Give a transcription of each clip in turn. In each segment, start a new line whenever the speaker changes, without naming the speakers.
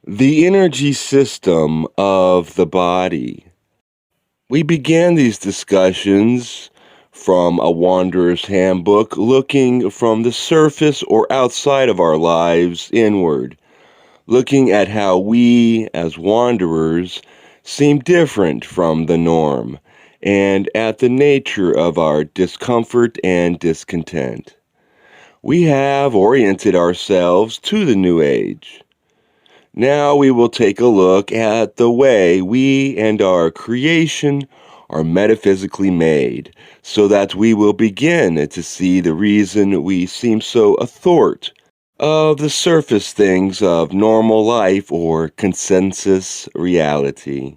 The energy system of the body. We began these discussions from a wanderer's handbook, looking from the surface or outside of our lives inward, looking at how we, as wanderers, seem different from the norm, and at the nature of our discomfort and discontent. We have oriented ourselves to the New Age. Now we will take a look at the way we and our creation are metaphysically made, so that we will begin to see the reason we seem so athwart of the surface things of normal life or consensus reality.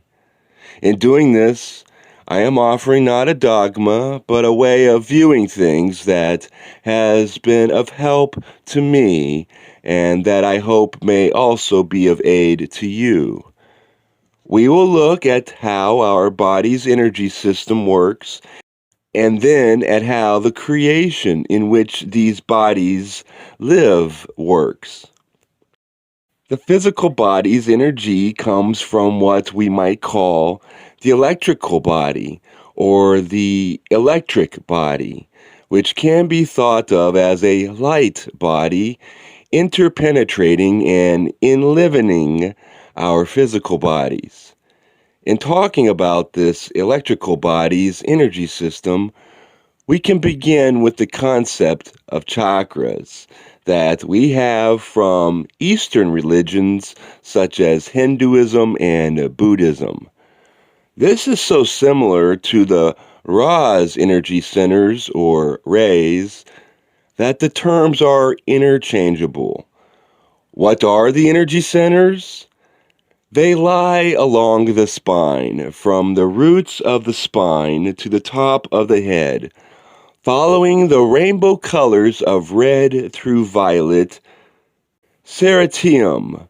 In doing this, I am offering not a dogma, but a way of viewing things that has been of help to me and that I hope may also be of aid to you. We will look at how our body's energy system works and then at how the creation in which these bodies live works. The physical body's energy comes from what we might call the electrical body or the electric body, which can be thought of as a light body interpenetrating and enlivening our physical bodies. In talking about this electrical body's energy system, we can begin with the concept of chakras that we have from Eastern religions such as Hinduism and Buddhism. This is so similar to the Ra's energy centers, or rays, that the terms are interchangeable. What are the energy centers? They lie along the spine, from the roots of the spine to the top of the head, following the rainbow colors of red through violet, ceruleum,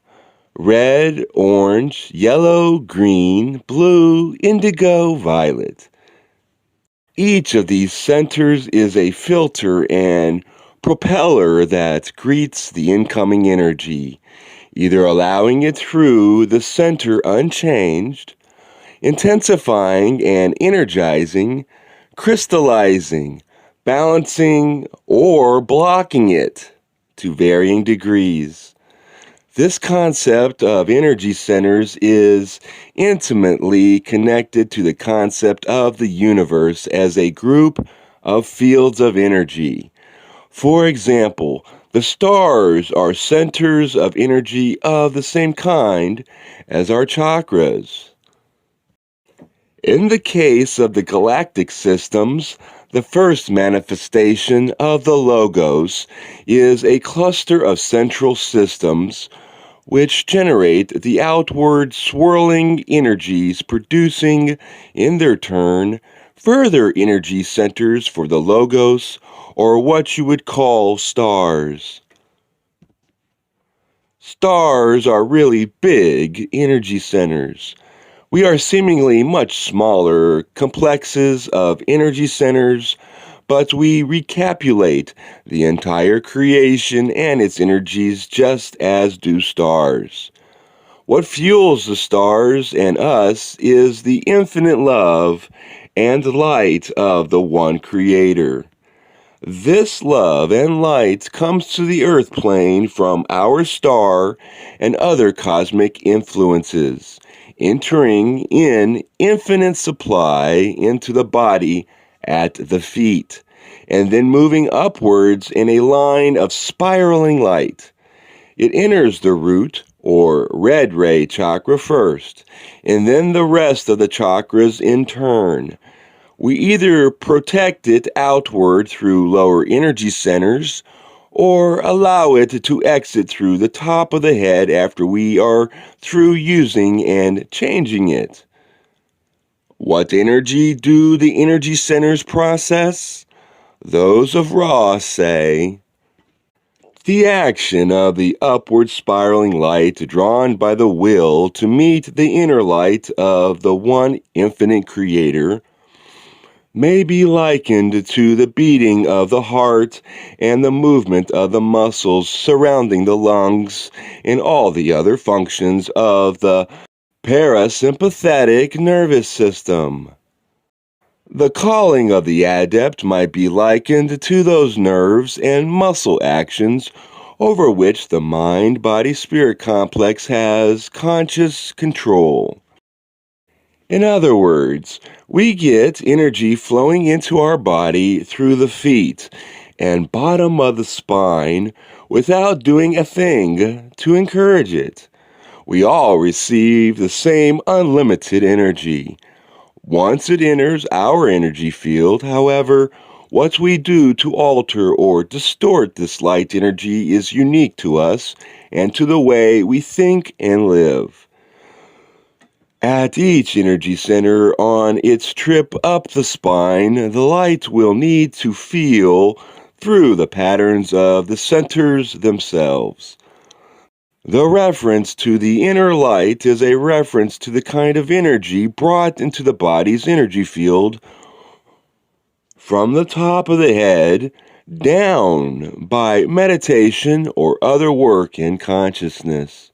red, orange, yellow, green, blue, indigo, violet. Each of these centers is a filter and propeller that greets the incoming energy, either allowing it through the center unchanged, intensifying and energizing, crystallizing, balancing, or blocking it to varying degrees. This concept of energy centers is intimately connected to the concept of the universe as a group of fields of energy. For example, the stars are centers of energy of the same kind as our chakras. In the case of the galactic systems, the first manifestation of the Logos is a cluster of central systems which generate the outward swirling energies, producing, in their turn, further energy centers for the Logos, or what you would call stars. Stars are really big energy centers. We are seemingly much smaller complexes of energy centers, but we recapitulate the entire creation and its energies just as do stars. What fuels the stars and us is the infinite love and light of the one Creator. This love and light comes to the earth plane from our star and other cosmic influences, entering in infinite supply into the body at the feet, and then moving upwards in a line of spiraling light. It enters the root, or red ray chakra first, and then the rest of the chakras in turn. We either protect it outward through lower energy centers, or allow it to exit through the top of the head after we are through using and changing it. What energy do the energy centers process? Those of Ra say, the action of the upward spiraling light drawn by the will to meet the inner light of the one infinite Creator. may be likened to the beating of the heart and the movement of the muscles surrounding the lungs and all the other functions of the parasympathetic nervous system. The calling of the adept might be likened to those nerves and muscle actions over which the mind-body-spirit complex has conscious control. In other words, we get energy flowing into our body through the feet and bottom of the spine without doing a thing to encourage it. We all receive the same unlimited energy. Once it enters our energy field, however, what we do to alter or distort this light energy is unique to us and to the way we think and live. At each energy center on its trip up the spine, the light will need to feel through the patterns of the centers themselves. The reference to the inner light is a reference to the kind of energy brought into the body's energy field from the top of the head down by meditation or other work in consciousness.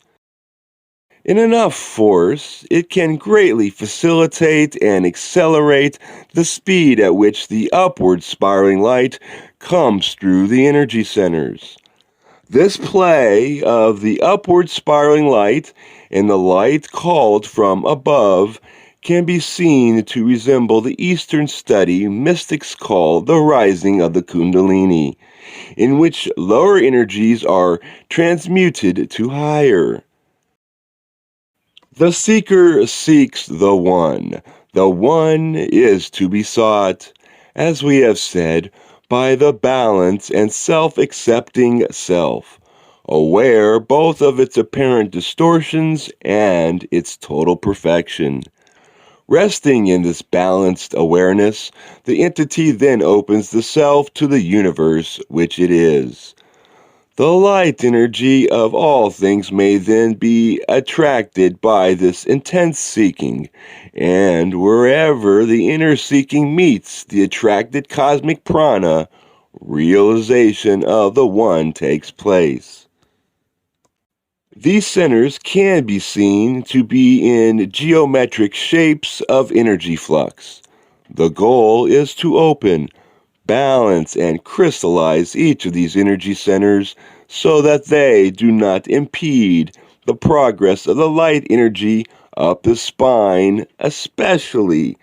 In enough force, it can greatly facilitate and accelerate the speed at which the upward spiraling light comes through the energy centers. This play of the upward spiraling light and the light called from above can be seen to resemble the Eastern study mystics call the rising of the Kundalini, in which lower energies are transmuted to higher. The seeker seeks the one. The one is to be sought, as we have said, by the balanced and self-accepting self, aware both of its apparent distortions and its total perfection. Resting in this balanced awareness, the entity then opens the self to the universe which it is. The light energy of all things may then be attracted by this intense seeking, and wherever the inner seeking meets the attracted cosmic prana, realization of the one takes place. These centers can be seen to be in geometric shapes of energy flux. The goal is to open, balance, and crystallize each of these energy centers so that they do not impede the progress of the light energy up the spine, especially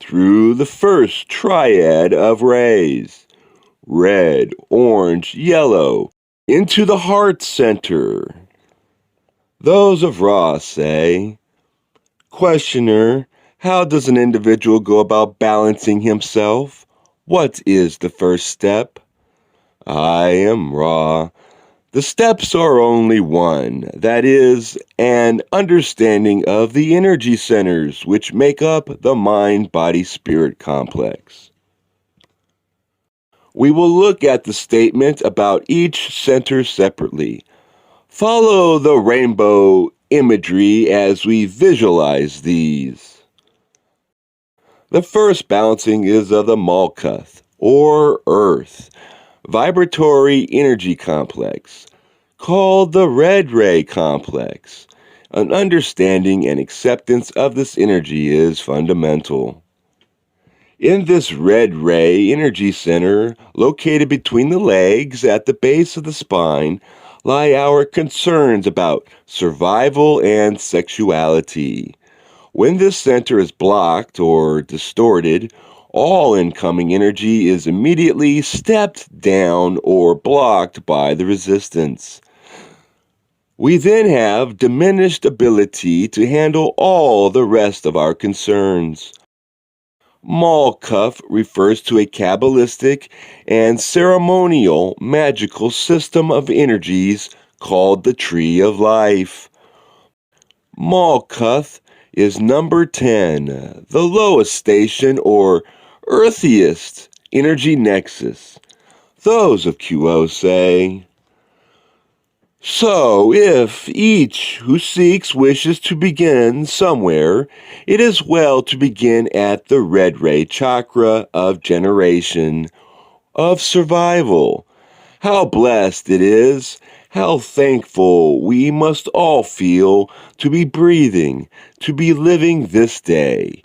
through the first triad of rays, red, orange, yellow, into the heart center. Those of Ra say, questioner, how does an individual go about balancing himself? What is the first step? I am Ra. The steps are only one, that is, an understanding of the energy centers which make up the mind-body-spirit complex. We will look at the statement about each center separately. Follow the rainbow imagery as we visualize these. The first balancing is of the Malkuth, or Earth, vibratory energy complex, called the Red Ray complex. An understanding and acceptance of this energy is fundamental. In this Red Ray energy center, located between the legs at the base of the spine, lie our concerns about survival and sexuality. When this center is blocked or distorted, all incoming energy is immediately stepped down or blocked by the resistance. We then have diminished ability to handle all the rest of our concerns. Malkuth refers to a Kabbalistic and ceremonial magical system of energies called the Tree of Life. Malkuth is number 10, the lowest station or earthiest energy nexus. Those of QO say, So, if each who seeks wishes to begin somewhere, it is well to begin at the red ray chakra of generation, of survival. How blessed it is, how thankful we must all feel to be breathing, to be living this day.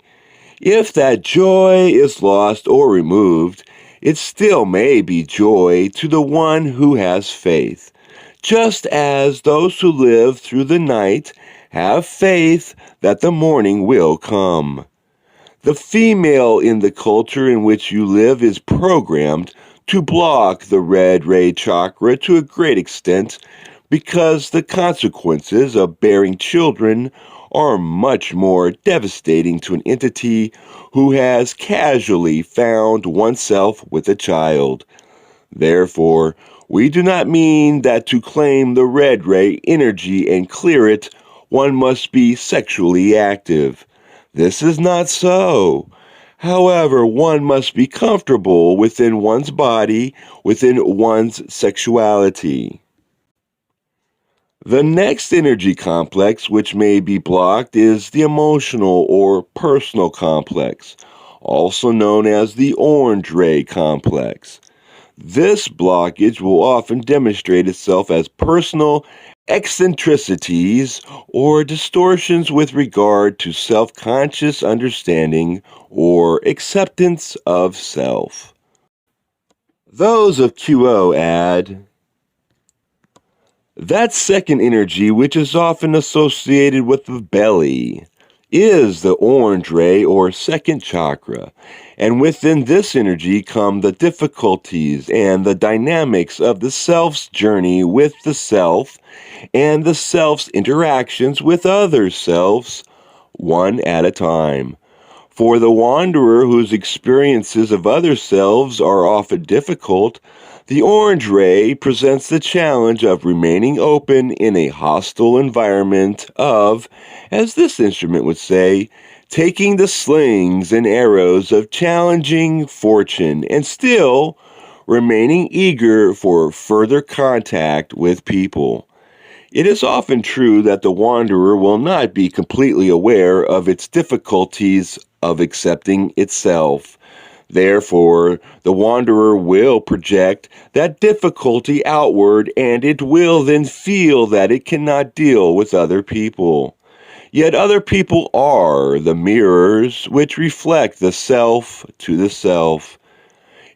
If that joy is lost or removed, it still may be joy to the one who has faith, just as those who live through the night have faith that the morning will come. The female in the culture in which you live is programmed to block the red ray chakra to a great extent because the consequences of bearing children are much more devastating to an entity who has casually found oneself with a child. Therefore, we do not mean that to claim the red ray energy and clear it, one must be sexually active. This is not so. However, one must be comfortable within one's body, within one's sexuality. The next energy complex which may be blocked is the emotional or personal complex, also known as the orange ray complex. This blockage will often demonstrate itself as personal eccentricities or distortions with regard to self-conscious understanding or acceptance of self. Those of QO add, that second energy, which is often associated with the belly, is the orange ray or second chakra, and within this energy come the difficulties and the dynamics of the self's journey with the self and the self's interactions with other selves, one at a time. For the wanderer whose experiences of other selves are often difficult, the orange ray presents the challenge of remaining open in a hostile environment of, as this instrument would say, taking the slings and arrows of challenging fortune and still remaining eager for further contact with people. It is often true that the wanderer will not be completely aware of its difficulties of accepting itself. Therefore, the wanderer will project that difficulty outward, and it will then feel that it cannot deal with other people. Yet other people are the mirrors which reflect the self to the self.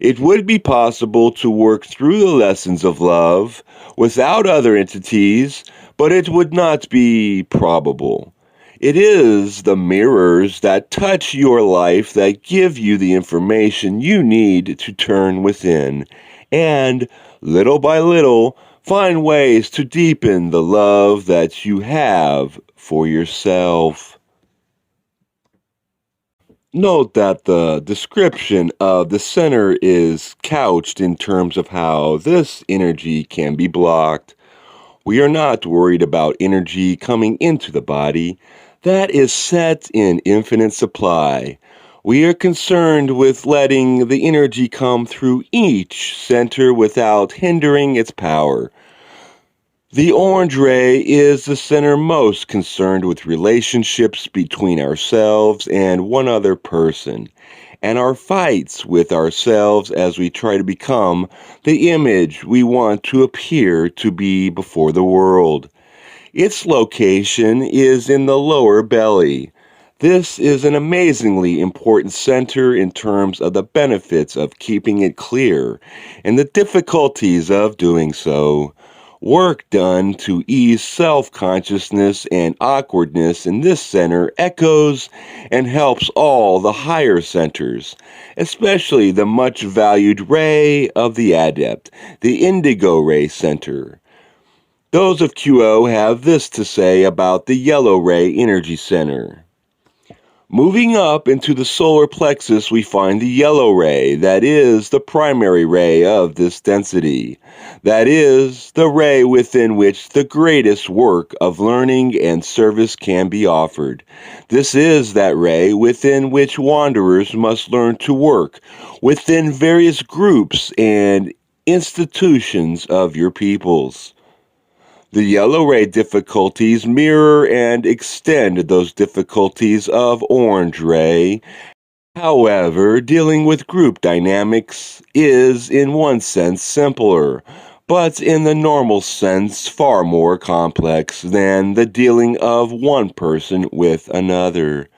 It would be possible to work through the lessons of love without other entities, but it would not be probable. It is the mirrors that touch your life that give you the information you need to turn within, and, little by little, find ways to deepen the love that you have for yourself. Note that the description of the center is couched in terms of how this energy can be blocked. We are not worried about energy coming into the body. That is set in infinite supply. We are concerned with letting the energy come through each center without hindering its power. The orange ray is the center most concerned with relationships between ourselves and one other person, and our fights with ourselves as we try to become the image we want to appear to be before the world. Its location is in the lower belly. This is an amazingly important center in terms of the benefits of keeping it clear and the difficulties of doing so. Work done to ease self-consciousness and awkwardness in this center echoes and helps all the higher centers, especially the much valued ray of the adept, the indigo ray center. Those of QO have this to say about the yellow ray energy center. Moving up into the solar plexus, we find the yellow ray, that is the primary ray of this density. That is the ray within which the greatest work of learning and service can be offered. This is that ray within which wanderers must learn to work within various groups and institutions of your peoples. The yellow ray difficulties mirror and extend those difficulties of orange ray. However, dealing with group dynamics is, in one sense, simpler, but in the normal sense, far more complex than the dealing of one person with another.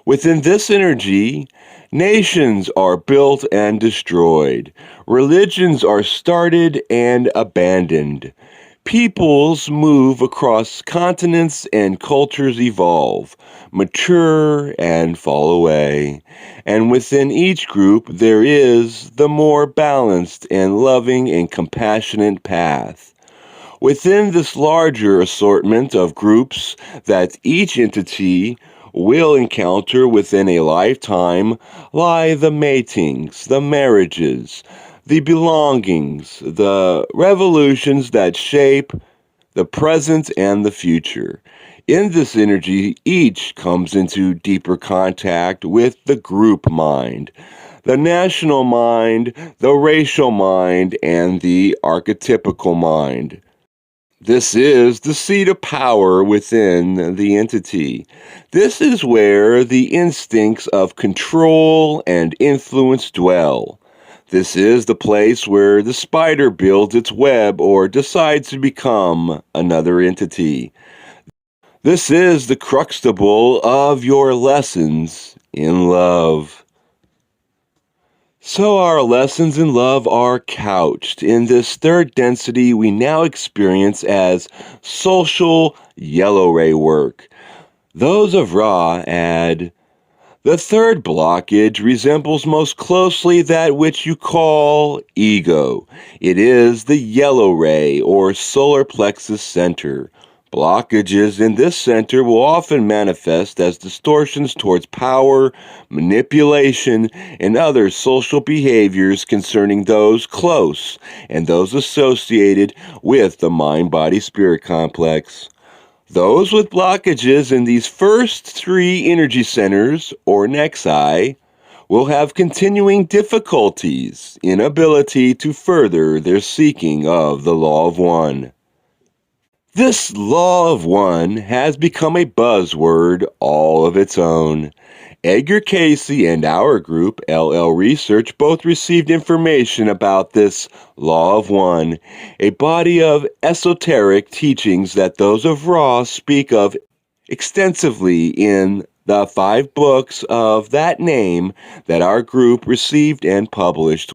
Within this energy, nations are built and destroyed, religions are started and abandoned. Peoples move across continents and cultures evolve, mature, and fall away. And within each group, there is the more balanced and loving and compassionate path. Within this larger assortment of groups that each entity will encounter within a lifetime lie the matings, the marriages, the belongings, the revolutions that shape the present and the future. In this energy, each comes into deeper contact with the group mind, the national mind, the racial mind, and the archetypical mind. This is the seat of power within the entity. This is where the instincts of control and influence dwell. This is the place where the spider builds its web or decides to become another entity. This is the crucible of your lessons in love. So our lessons in love are couched in this third density we now experience as social yellow ray work. Those of Ra add, the third blockage resembles most closely that which you call ego. It is the yellow ray or solar plexus center. Blockages in this center will often manifest as distortions towards power, manipulation, and other social behaviors concerning those close and those associated with the mind-body-spirit complex. Those with blockages in these first three energy centers, or nexi, will have continuing difficulties, inability to further their seeking of the law of one. This law of one has become a buzzword all of its own. Edgar Casey and our group, LL Research, both received information about this law of one, a body of esoteric teachings that those of Ra speak of extensively in the 5 books of that name that our group received and published.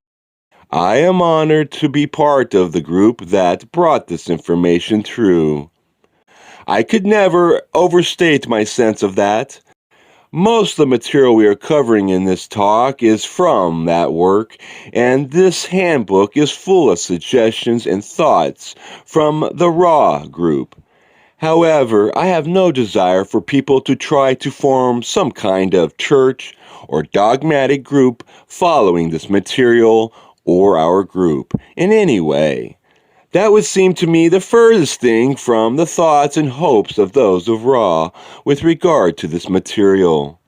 I am honored to be part of the group that brought this information through. I could never overstate my sense of that. Most of the material we are covering in this talk is from that work, and this handbook is full of suggestions and thoughts from the Ra group. However, I have no desire for people to try to form some kind of church or dogmatic group following this material or our group in any way. That would seem to me the furthest thing from the thoughts and hopes of those of Ra with regard to this material.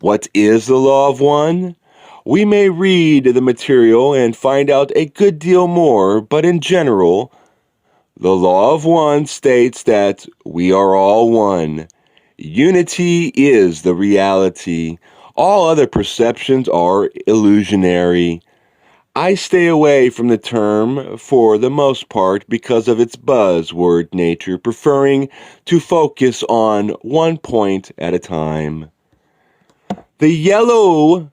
What is the law of one? We may read the material and find out a good deal more, but in general, the law of one states that we are all one. Unity is the reality. All other perceptions are illusionary. I stay away from the term for the most part because of its buzzword nature, preferring to focus on one point at a time. The yellow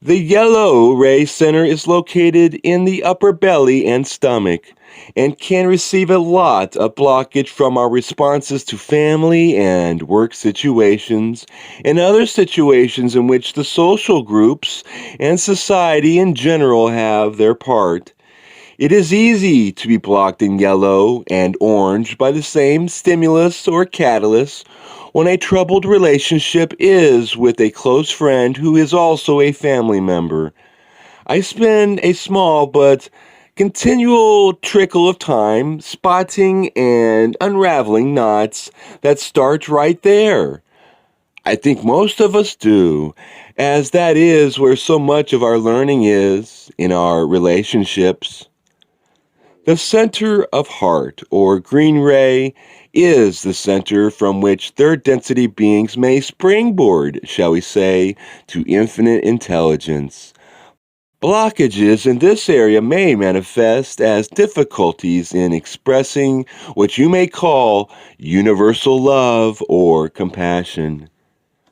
ray center is located in the upper belly and stomach and can receive a lot of blockage from our responses to family and work situations and other situations in which the social groups and society in general have their part. It is easy to be blocked in yellow and orange by the same stimulus or catalyst when a troubled relationship is with a close friend who is also a family member. I spend a small but continual trickle of time spotting and unraveling knots that start right there. I think most of us do, as that is where so much of our learning is in our relationships. The center of heart, or green ray, is the center from which third density beings may springboard, shall we say, to infinite intelligence. Blockages in this area may manifest as difficulties in expressing what you may call universal love or compassion.